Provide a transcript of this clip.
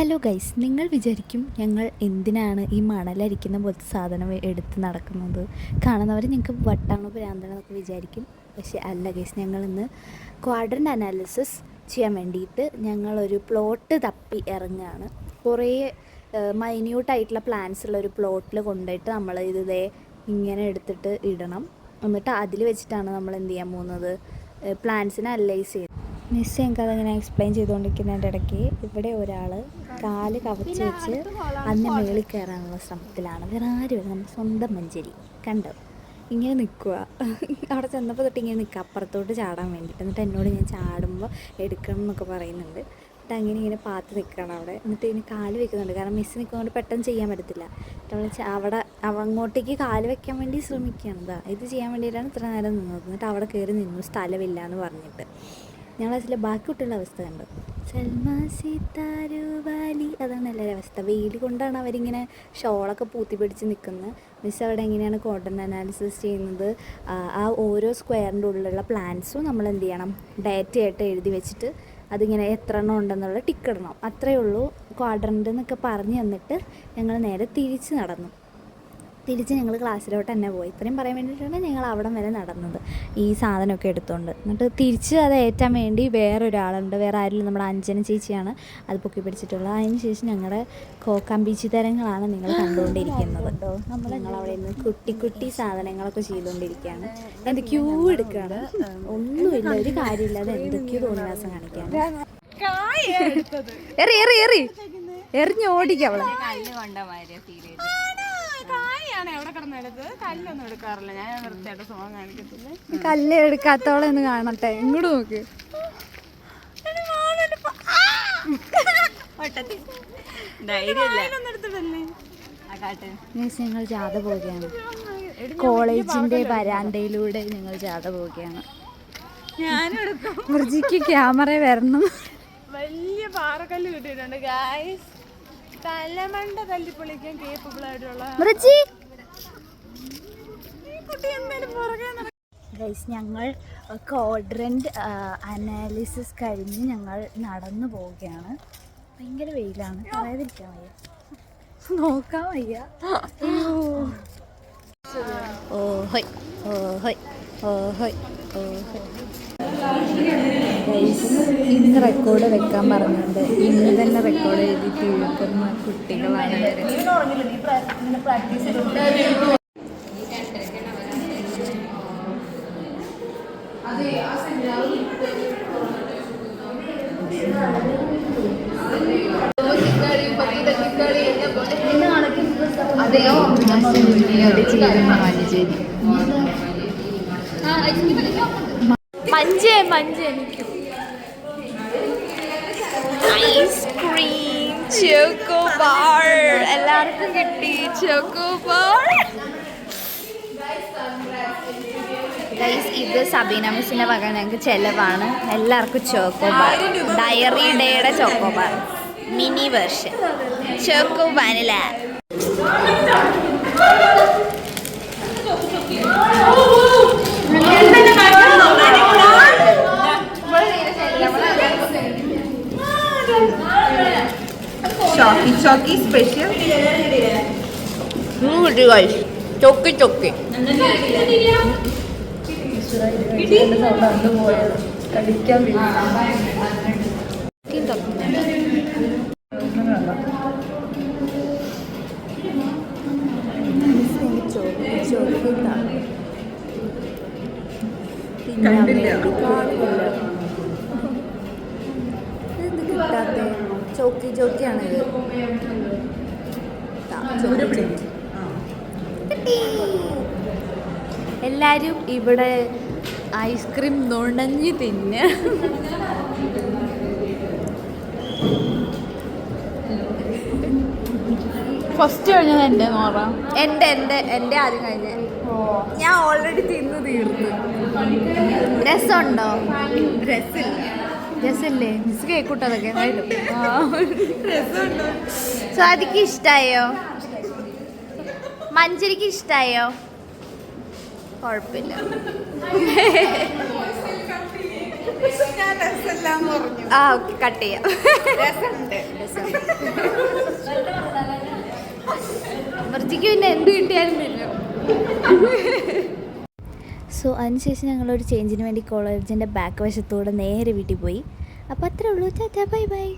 Hello guys, നിങ്ങൾ വിചാരിക്കും ഞങ്ങൾ എന്തിനാണ് ഈ മണലരിക്കുന്ന പോലത്തെ സാധനം എടുത്ത് നടക്കുന്നത്, കാണുന്നവർ ഞങ്ങൾക്ക് വട്ടാണോ ഭ്രാന്താണോ എന്നൊക്കെ വിചാരിക്കും. പക്ഷേ അല്ല ഗൈസ്, ഞങ്ങളിന്ന് ക്വാഡ്രൻ്റ് അനാലിസിസ് ചെയ്യാൻ വേണ്ടിയിട്ട് ഞങ്ങളൊരു പ്ലോട്ട് തപ്പി ഇറങ്ങുകയാണ്. കുറേ മൈന്യൂട്ടായിട്ടുള്ള പ്ലാന്റ്സ് ഉള്ള ഒരു പ്ലോട്ടിൽ കൊണ്ടുപോയിട്ട് നമ്മൾ ഇതേ ഇങ്ങനെ എടുത്തിട്ട് ഇടണം. എന്നിട്ട് അതിൽ വെച്ചിട്ടാണ് നമ്മൾ എന്ത് ചെയ്യാൻ പോകുന്നത്, പ്ലാന്റ്സിനെ അനലൈസ് ചെയ്യുന്നത്. മിസ് ഞങ്ങൾക്ക് അതങ്ങനെ എക്സ്പ്ലെയിൻ ചെയ്തുകൊണ്ടിരിക്കുന്നതിൻ്റെ ഇടയ്ക്ക് ഇവിടെ ഒരാൾ കാല് കവച്ച് വെച്ച് അതിൻ്റെ മേളിൽ കയറാനുള്ള ശ്രമത്തിലാണ്. വേറെ ആരും നമ്മുടെ സ്വന്തം മഞ്ചേരി കണ്ടോ, ഇങ്ങനെ നിൽക്കുക. അവിടെ ചെന്നപ്പോൾ തൊട്ട് ഇങ്ങനെ നിൽക്കുക, അപ്പുറത്തോട്ട് ചാടാൻ വേണ്ടിയിട്ട്. എന്നിട്ട് എന്നോട് ഞാൻ ചാടുമ്പോൾ എടുക്കണം എന്നൊക്കെ പറയുന്നുണ്ട്. എന്നിട്ട് അങ്ങനെ ഇങ്ങനെ പാത്ത് നിൽക്കുകയാണ് അവിടെ. എന്നിട്ട് ഇതിന് കാല് വെക്കുന്നുണ്ട്, കാരണം മിസ് നിൽക്കുന്നതുകൊണ്ട് പെട്ടെന്ന് ചെയ്യാൻ പറ്റത്തില്ല. അവിടെ അങ്ങോട്ടേക്ക് കാല് വെക്കാൻ വേണ്ടി ശ്രമിക്കുകയാണ്. ഇത് ചെയ്യാൻ വേണ്ടിയിട്ടാണ് ഇത്ര നേരം നിന്നത്. എന്നിട്ട് അവിടെ കയറി നിന്നു, സ്ഥലമില്ല എന്ന് പറഞ്ഞിട്ട്. ഞങ്ങൾ അതിലെ ബാക്കി കുട്ടികളുടെ അവസ്ഥ കണ്ടു. സൽമാ സിത്താരുവാലി, അതാണ് എല്ലാവരും അവസ്ഥ. വെയിൽ കൊണ്ടാണ് അവരിങ്ങനെ ഷോളൊക്കെ പൂത്തി പിടിച്ച് നിൽക്കുന്നത്. മിസ് അവിടെ എങ്ങനെയാണ് ക്വാഡ്രൻ്റ് അനാലിസിസ് ചെയ്യുന്നത്, ആ ഓരോ സ്ക്വയറിൻ്റെ ഉള്ളിലുള്ള പ്ലാന്റ്സും നമ്മൾ എന്ത് ചെയ്യണം, ഡേറ്റയായിട്ട് എഴുതി വെച്ചിട്ട് അതിങ്ങനെ എത്ര എണ്ണം ഉണ്ടെന്നുള്ള ടിക്ക് ഇടണം. അത്രയേ ഉള്ളൂ ക്വാഡ്രൻ്റ് എന്നൊക്കെ പറഞ്ഞ് തന്നിട്ട് ഞങ്ങൾ നേരെ തിരിച്ച് ഞങ്ങൾ ക്ലാസ്സിലോട്ട് തന്നെ പോയി. ഇത്രയും പറയാൻ വേണ്ടിയിട്ടാണ് ഞങ്ങൾ അവിടം വരെ നടന്നത്, ഈ സാധനമൊക്കെ എടുത്തുകൊണ്ട്. എന്നിട്ട് തിരിച്ച് അത് ഏറ്റാൻ വേണ്ടി വേറൊരാളുണ്ട്, വേറെ ആരിലും നമ്മുടെ അഞ്ജന ചേച്ചിയാണ് അത് പൊക്കി പിടിച്ചിട്ടുള്ളത്. അതിന് ശേഷം ഞങ്ങളുടെ കോക്കാമ്പീച്ചി തരങ്ങളാണ് നിങ്ങൾ കണ്ടുകൊണ്ടിരിക്കുന്നത്. ഞങ്ങളവിടെ നിന്ന് കുട്ടി സാധനങ്ങളൊക്കെ ചെയ്തുകൊണ്ടിരിക്കുകയാണ്. എന്തൊക്കെയോ എടുക്കുകയാണ്, ഒന്നുമില്ല, ഒരു കാര്യമില്ലാതെ എന്തൊക്കെയോ തോന്നിവാസം കാണിക്കുകയാണ്. എറിഞ്ഞോടിക്കുക അവളെ. കല്ല് എടുക്കാത്തോളെ ഒന്ന് കാണട്ടെ, ഇങ്ങോട്ട് നോക്ക്. ഞങ്ങൾ ജാഥ പോവുകയാണ്, കോളേജിന്റെ വരാന്തയിലൂടെ ഞങ്ങൾ ജാഥ പോവുകയാണ്. മൃജിക്ക് ക്യാമറ വരണം. വലിയ പാറക്കല്ല് കിട്ടിയിട്ടുണ്ട് ഗായ്സ്, തലമണ്ട തല്ലിപ്പൊളിക്കാൻ കേപ്പബിൾ ആയിട്ടുള്ള ഗൈസ്. ഞങ്ങൾ ക്വാഡ്രൻ്റ് അനാലിസിസ് കഴിഞ്ഞ് ഞങ്ങൾ നടന്നു പോവുകയാണ്. ഭയങ്കര വെയിലാണ്, പറയാതിരിക്കാൻ വയ്യ, നോക്കാൻ വയ്യ. ഓഹോയ് ഓഹോയ് ഓഹോയ് ഓഹോയ്. ഇന്ന് റെക്കോർഡ് വെക്കാൻ പറഞ്ഞിട്ടുണ്ട്. ഇന്ന് തന്നെ റെക്കോർഡ് എഴുതിയിട്ട് എഴുതുന്ന കുട്ടികളാണ്. ഐസ്ക്രീം ചോക്കോ ബാർ എല്ലാവർക്കും കിട്ടി. ചോക്കോ ബാർ ഗൈസ്, ഇത് സബീന മിസ്സിൻ്റെ വക ഞങ്ങൾക്ക് ചെലവാണ്. എല്ലാവർക്കും ചോക്കോ ബാർ, ഡയറി ഡേയുടെ choco bar mini version, choco vanilla. ചോക്കി സ്പെഷ്യൽ ചോക്കി കടിക്കാൻ ചോക്കിയാണിത്. എല്ലാവരും ഇവിടെ ഐസ്ക്രീം നുണഞ്ഞ് തിന്ന്. ഫസ്റ്റ് കഴിഞ്ഞത് എൻ്റെ നോറ, എൻ്റെ ആദ്യം കഴിഞ്ഞ. ഞാൻ ഓൾറെഡി തിന്ന് തീർന്നു. രസമുണ്ടോ? രസമില്ലേ? മിസ് കേക്കൂട്ടോ അതൊക്കെ. സ്വാതിക്ക് ഇഷ്ടായോ? മഞ്ചരിക്ക് ഇഷ്ടായോ? കുഴപ്പമില്ല. ആ ഓക്കെ, കട്ട് ചെയ്യാം. അമർജിക്ക് പിന്നെ എന്ത് കിട്ടിയാലും തിന്നും. സോ അതിനുശേഷം ഞങ്ങളൊരു ചേഞ്ചിന് വേണ്ടി കോളേജിൻ്റെ ബാക്ക് വശത്തൂടെ നേരെ വീട്ടിൽ പോയി. അപ്പോൾ അത്രേ ഉള്ളൂ. Tata bye bye.